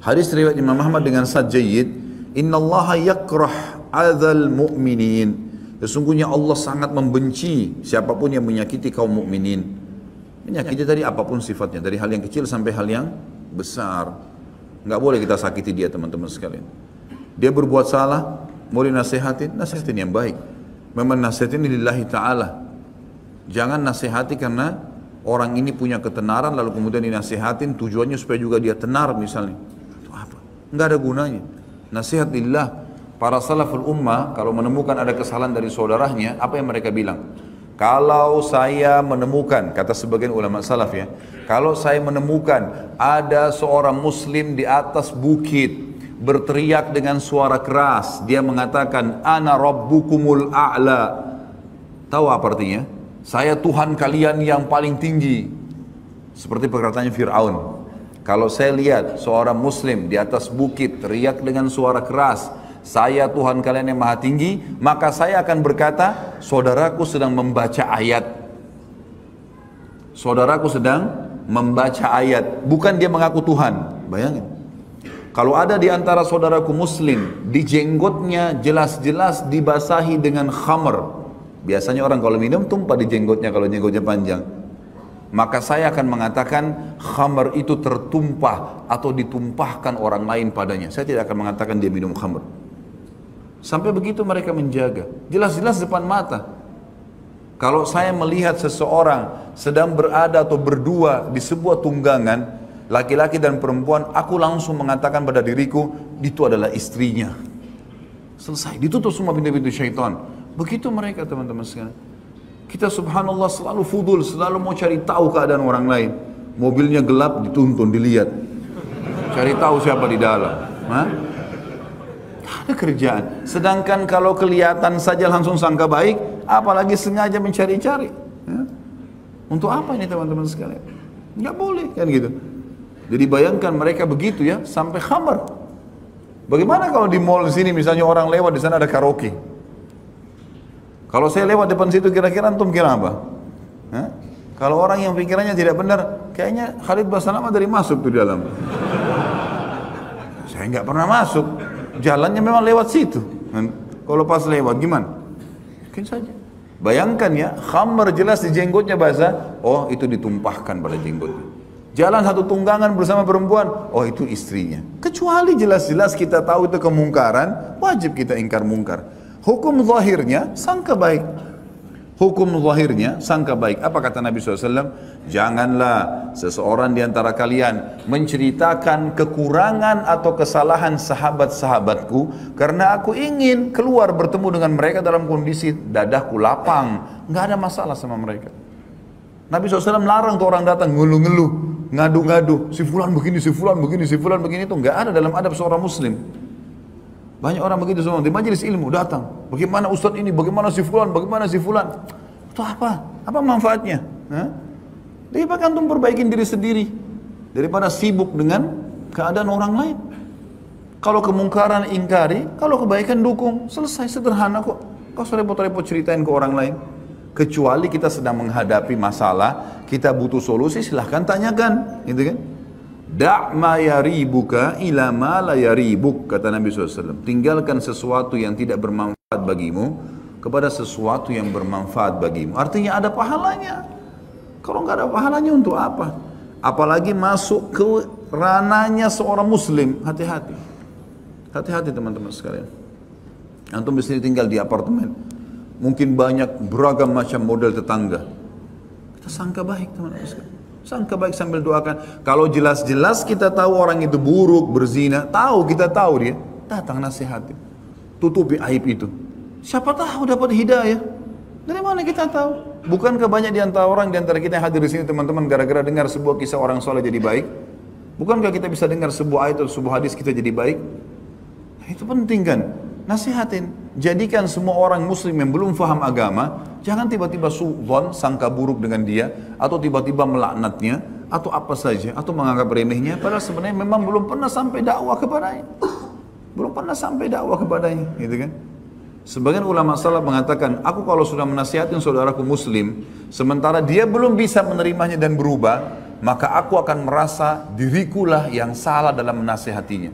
Hadis riwayat Imam Ahmad dengan sanad jayyid, innallaha yakrah adzal mu'minin. Sesungguhnya Allah sangat membenci siapapun yang menyakiti kaum mukminin. Menyakiti tadi apapun sifatnya, dari hal yang kecil sampai hal yang besar. Nggak boleh kita sakiti dia, teman-teman sekalian. Dia berbuat salah, mau dinasihatin, nasihatin yang baik. Memang nasihatin lillahi ta'ala. Jangan nasihati karena orang ini punya ketenaran lalu kemudian dinasihatin tujuannya supaya juga dia tenar misalnya. Itu apa? Nggak ada gunanya. Nasihat lillah. Para salaful ummah kalau menemukan ada kesalahan dari saudaranya, apa yang mereka bilang? Kalau saya menemukan, kata sebagian ulama salaf ya, kalau saya menemukan ada seorang muslim di atas bukit berteriak dengan suara keras, dia mengatakan ana rabbukumul a'la. Tahu apa artinya? Saya Tuhan kalian yang paling tinggi. Seperti perkataannya Fir'aun. Kalau saya lihat seorang muslim di atas bukit teriak dengan suara keras, saya Tuhan kalian yang maha tinggi, maka saya akan berkata, saudaraku sedang membaca ayat. Saudaraku sedang membaca ayat, bukan dia mengaku Tuhan. Bayangin. Kalau ada di antara saudaraku muslim, di jenggotnya jelas-jelas dibasahi dengan khamr. Biasanya orang kalau minum tumpah di jenggotnya kalau jenggotnya panjang. Maka saya akan mengatakan khamr itu tertumpah atau ditumpahkan orang lain padanya. Saya tidak akan mengatakan dia minum khamr. Sampai begitu mereka menjaga. Jelas-jelas depan mata. Kalau saya melihat seseorang sedang berada atau berdua di sebuah tunggangan, laki-laki dan perempuan, aku langsung mengatakan pada diriku, itu adalah istrinya. Selesai, ditutup semua pintu-pintu syaitan. Begitu mereka teman-teman sekalian. Kita subhanallah selalu fudul, selalu mau cari tahu keadaan orang lain. Mobilnya gelap, dituntun, dilihat. Cari tahu siapa di dalam. Hah? Ada kerjaan. Sedangkan kalau kelihatan saja langsung sangka baik, apalagi sengaja mencari-cari. Ya? Untuk apa ini teman-teman sekalian? Nggak boleh kan gitu. Jadi bayangkan mereka begitu ya, sampai khamar. Bagaimana kalau di mall sini misalnya orang lewat di sana ada karaoke? Kalau saya lewat depan situ kira-kira antum kira apa? Hah? Kalau orang yang pikirannya tidak benar, kayaknya Khalid Basalamah dari masuk tuh di dalam. Saya nggak pernah masuk. Jalannya memang lewat situ. Kalau pas lewat gimana? Mungkin saja. Bayangkan ya, khamr jelas di jenggotnya basah. Oh itu ditumpahkan pada jenggotnya. Jalan satu tunggangan bersama perempuan. Oh itu istrinya. Kecuali jelas-jelas kita tahu itu kemungkaran, wajib kita ingkar mungkar. Hukum zahirnya sangka baik. Hukum zahirnya sangka baik. Apa kata Nabi SAW? Janganlah seseorang di antara kalian menceritakan kekurangan atau kesalahan sahabat-sahabatku karena aku ingin keluar bertemu dengan mereka dalam kondisi dadaku lapang. Nggak ada masalah sama mereka. Nabi SAW larang tuh orang datang ngeluh-ngeluh, ngadu-ngadu, si fulan begini, si fulan begini, si fulan begini. Itu nggak ada dalam adab seorang muslim. Banyak orang begitu semua di majelis ilmu datang. Bagaimana ustadz ini, bagaimana si fulan, bagaimana si fulan. Itu apa? Apa manfaatnya? Lebih baik antum perbaikin diri sendiri daripada sibuk dengan keadaan orang lain. Kalau kemungkaran ingkari, kalau kebaikan dukung. Selesai, sederhana kok. Kau repot-repot ceritain ke orang lain. Kecuali kita sedang menghadapi masalah, kita butuh solusi, silahkan tanyakan, gitu kan? Da' ma yaribuka ila ma la yaribuk, kata Nabi SAW. Tinggalkan sesuatu yang tidak bermanfaat bagimu kepada sesuatu yang bermanfaat bagimu. Artinya ada pahalanya. Kalau nggak ada pahalanya untuk apa? Apalagi masuk ke ranahnya seorang muslim. Hati-hati. Hati-hati teman-teman sekalian. Antum di sini tinggal di apartemen. Mungkin banyak beragam macam model tetangga. Kita sangka baik teman-teman sekalian. Sangka baik sambil doakan. Kalau jelas-jelas kita tahu orang itu buruk, berzina, kita tahu dia, datang nasihati. Tutupi aib itu. Siapa tahu dapat hidayah. Dari mana kita tahu? Bukankah banyak di antara orang di antara kita yang hadir di sini teman-teman gara-gara dengar sebuah kisah orang soleh jadi baik? Bukankah kita bisa dengar sebuah ayat atau sebuah hadis kita jadi baik? Nah, itu penting kan? Nasihatin. Jadikan semua orang muslim yang belum faham agama, jangan tiba-tiba su'dzon, sangka buruk dengan dia, atau tiba-tiba melaknatnya, atau apa saja, atau menganggap remehnya, padahal sebenarnya memang belum pernah sampai dakwah kepadanya. Belum pernah sampai dakwah kepadanya, gitu kan? Sebagian ulama salaf mengatakan, aku kalau sudah menasihatin saudaraku muslim, sementara dia belum bisa menerimanya dan berubah, maka aku akan merasa dirikulah yang salah dalam menasehatinya.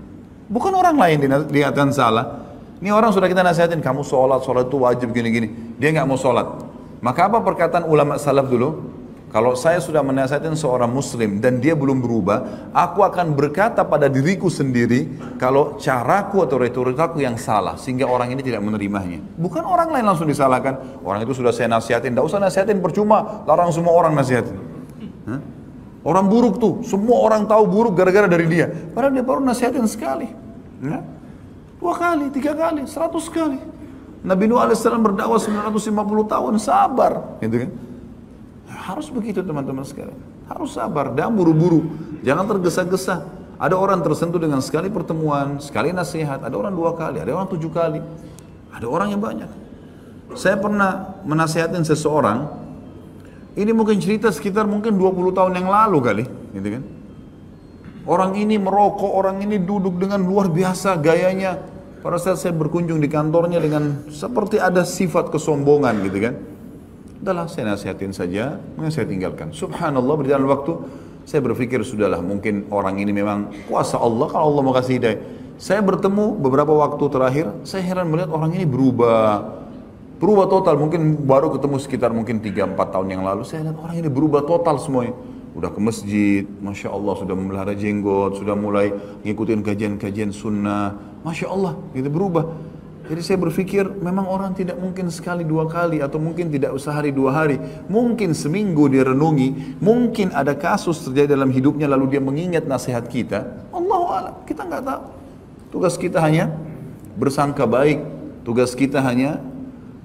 Bukan orang lain dikatakan salah. Ini orang sudah kita nasihatin, kamu sholat itu wajib gini-gini. Dia nggak mau sholat. Maka apa perkataan ulama salaf dulu? Kalau saya sudah menasihatin seorang muslim dan dia belum berubah, aku akan berkata pada diriku sendiri kalau caraku atau retorikaku yang salah sehingga orang ini tidak menerimanya. Bukan orang lain langsung disalahkan. Orang itu sudah saya nasihatin, tidak usah nasihatin percuma, larang semua orang nasihatin. Orang buruk tuh, semua orang tahu buruk gara-gara dari dia. Padahal dia baru nasihatin sekali. 2 kali, 3 kali, 100 kali. Nabi Nuh AS berdakwah 950 tahun, sabar. Gitu kan? Harus begitu teman-teman sekalian. Harus sabar dan buru-buru. Jangan tergesa-gesa. Ada orang tersentuh dengan sekali pertemuan, sekali nasihat. Ada orang 2 kali, ada orang 7 kali. Ada orang yang banyak. Saya pernah menasihatin seseorang. Ini mungkin cerita sekitar mungkin 20 tahun yang lalu kali. Gitu kan? Orang ini merokok, orang ini duduk dengan luar biasa gayanya. Pada saat saya berkunjung di kantornya dengan seperti ada sifat kesombongan gitu kan. Udahlah saya nasihatin saja, mungkin saya tinggalkan. Subhanallah berjalan waktu, saya berpikir sudahlah mungkin orang ini memang kuasa Allah, kalau Allah mau kasih hidayah. Saya bertemu beberapa waktu terakhir, saya heran melihat orang ini berubah total. Mungkin baru ketemu sekitar mungkin 3-4 tahun yang lalu, saya lihat orang ini berubah total semuanya. Udah ke masjid, Masya Allah sudah memelihara jenggot, sudah mulai ngikutin kajian-kajian sunnah, Masya Allah, gitu berubah. Jadi saya berpikir memang orang tidak mungkin sekali 2 kali atau mungkin tidak sehari 2 hari. Mungkin seminggu dia renungi, mungkin ada kasus terjadi dalam hidupnya lalu dia mengingat nasihat kita. Allahu a'lam, kita nggak tahu. Tugas kita hanya bersangka baik, tugas kita hanya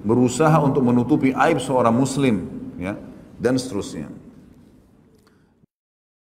berusaha untuk menutupi aib seorang muslim, ya, dan seterusnya.